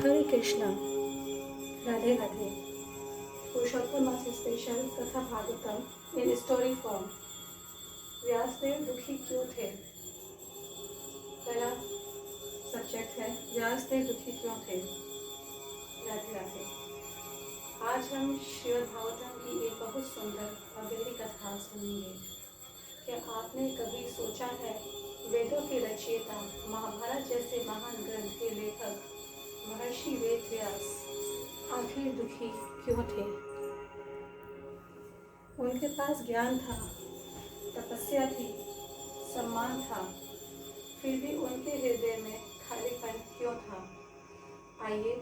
हरे कृष्णा, राधे राधे। पुरुषोत्तम मास स्पेशल कथा Bhagavatam in story form. Vyasdev दुखी क्यों थे? पहला सब्जेक्ट है व्यासदेव दुखी क्यों थे। राधे राधे। आज हम श्रीमद् भागवतम की एक बहुत सुंदर और गहरी कथा सुनेंगे। क्या आपने कभी सोचा है वेदों के रचयिता, महाभारत जैसे महान ग्रंथ के लेखक महर्षि वेद व्यास आखिर दुखी क्यों थे? उनके पास ज्ञान था, तपस्या थी, सम्मान था, फिर भी उनके हृदय में खालीपन क्यों था? आइए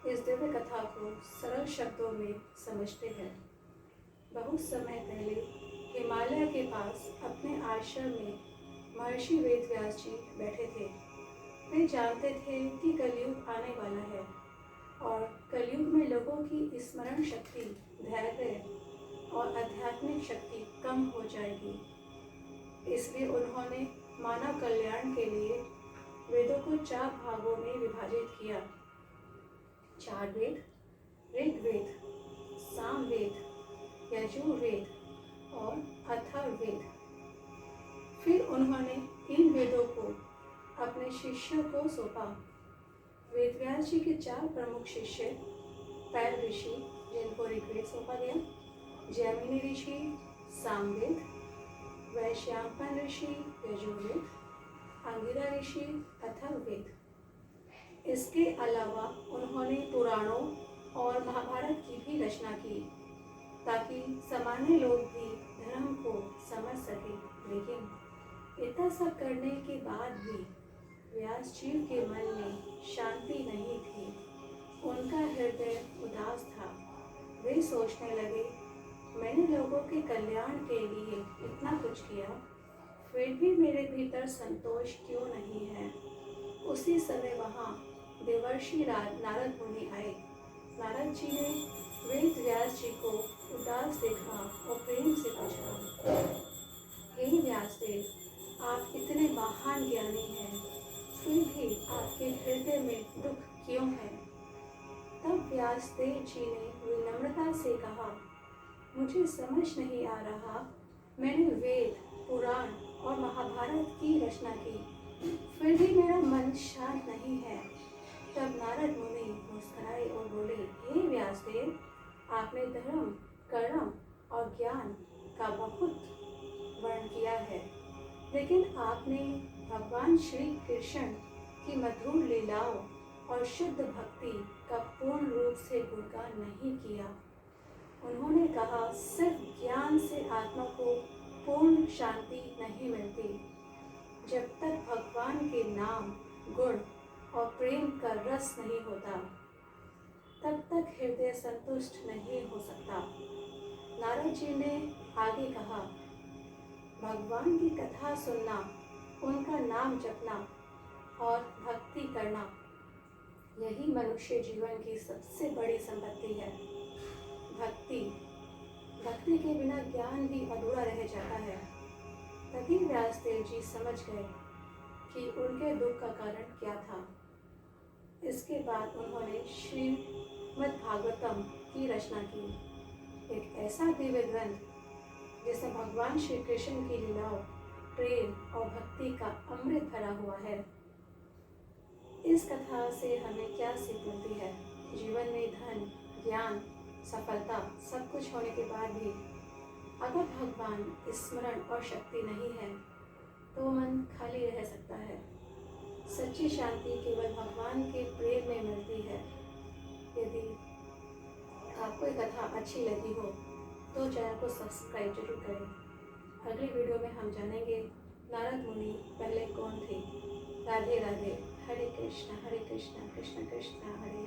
इस दिव्य कथा को सरल शब्दों में समझते हैं। बहुत समय पहले हिमालय के पास अपने आश्रम में महर्षि वेद व्यास जी बैठे थे। वे जानते थे कि कलयुग आने वाला है और कलयुग में लोगों की स्मरण शक्ति, धैर्य और आध्यात्मिक शक्ति कम हो जाएगी। इसलिए उन्होंने मानव कल्याण के लिए वेदों को 4 भागों में विभाजित किया। 4 वेद, ऋग्वेद, सामवेद, यजुर्वेद और अथर्ववेद। फिर उन्होंने इन वेदों को अपने शिष्यों को सौंपा। वेदव्यास जी के 4 प्रमुख शिष्य पैल ऋषि, जिनको ऋग्वेद सौंपा गया, जैमिनी ऋषि सामवेद, वैशंपायन ऋषि यजुर्वेद, अंगिरा ऋषि अथर्ववेद। इसके अलावा उन्होंने पुराणों और महाभारत की भी रचना की ताकि सामान्य लोग भी धर्म को समझ सके। लेकिन इतना सब करने के बाद भी व्यास जी के मन में शांति नहीं थी। उनका हृदय उदास था। वे सोचने लगे, मैंने लोगों के कल्याण के लिए इतना कुछ किया, फिर भी मेरे भीतर संतोष क्यों नहीं है? उसी समय वहाँ देवर्षि नारद मुनि आए। नारद जी ने वेद व्यास जी को उदास देखा और प्रेम से पूछा, हे व्यासदेव, आप इतने महान ज्ञानी हैं, फिर भी आपके हृदय में दुख क्यों है? तब व्यासदेव जी ने विनम्रता से कहा, मुझे समझ नहीं आ रहा। मैंने वेद, पुराण और महाभारत की रचना की, फिर भी मेरा मन शांत नहीं है। तब नारद मुनि मुस्कुराए और बोले, हे व्यासदेव, आपने धर्म, कर्म और ज्ञान का बहुत वर्णन किया है, लेकिन आपने भगवान श्री कृष्ण की मधुर लीलाओं और शुद्ध भक्ति का पूर्ण रूप से गुणगान नहीं किया। उन्होंने कहा, सिर्फ ज्ञान से आत्मा को पूर्ण शांति नहीं मिलती। जब तक भगवान के नाम, गुण और प्रेम का रस नहीं होता, तब तक हृदय संतुष्ट नहीं हो सकता। नारद जी ने आगे कहा, भगवान की कथा सुनना, उनका नाम जपना और भक्ति करना, यही मनुष्य जीवन की सबसे बड़ी संपत्ति है। भक्ति के बिना ज्ञान भी अधूरा रह जाता है। तभी व्यासदेव जी समझ गए कि उनके दुख का कारण क्या था। इसके बाद उन्होंने श्रीमद् भागवतम की रचना की, एक ऐसा दिव्य ग्रंथ जिसमें भगवान श्री कृष्ण की लीलाओं, प्रेम और भक्ति का अमृत भरा हुआ है। इस कथा से हमें क्या सीख मिलती है? जीवन में धन, ज्ञान, सफलता सब कुछ होने के बाद भी अगर भगवान स्मरण और शक्ति नहीं है तो मन खाली रह सकता है। सच्ची शांति केवल भगवान के प्रेम में मिलती है। यदि आपको ये कथा अच्छी लगी हो तो चैनल को सब्सक्राइब जरूर करें। अगले वीडियो में हम जानेंगे नारद मुनि पहले कौन थे। राधे राधे। हरे कृष्णा कृष्ण कृष्ण हरे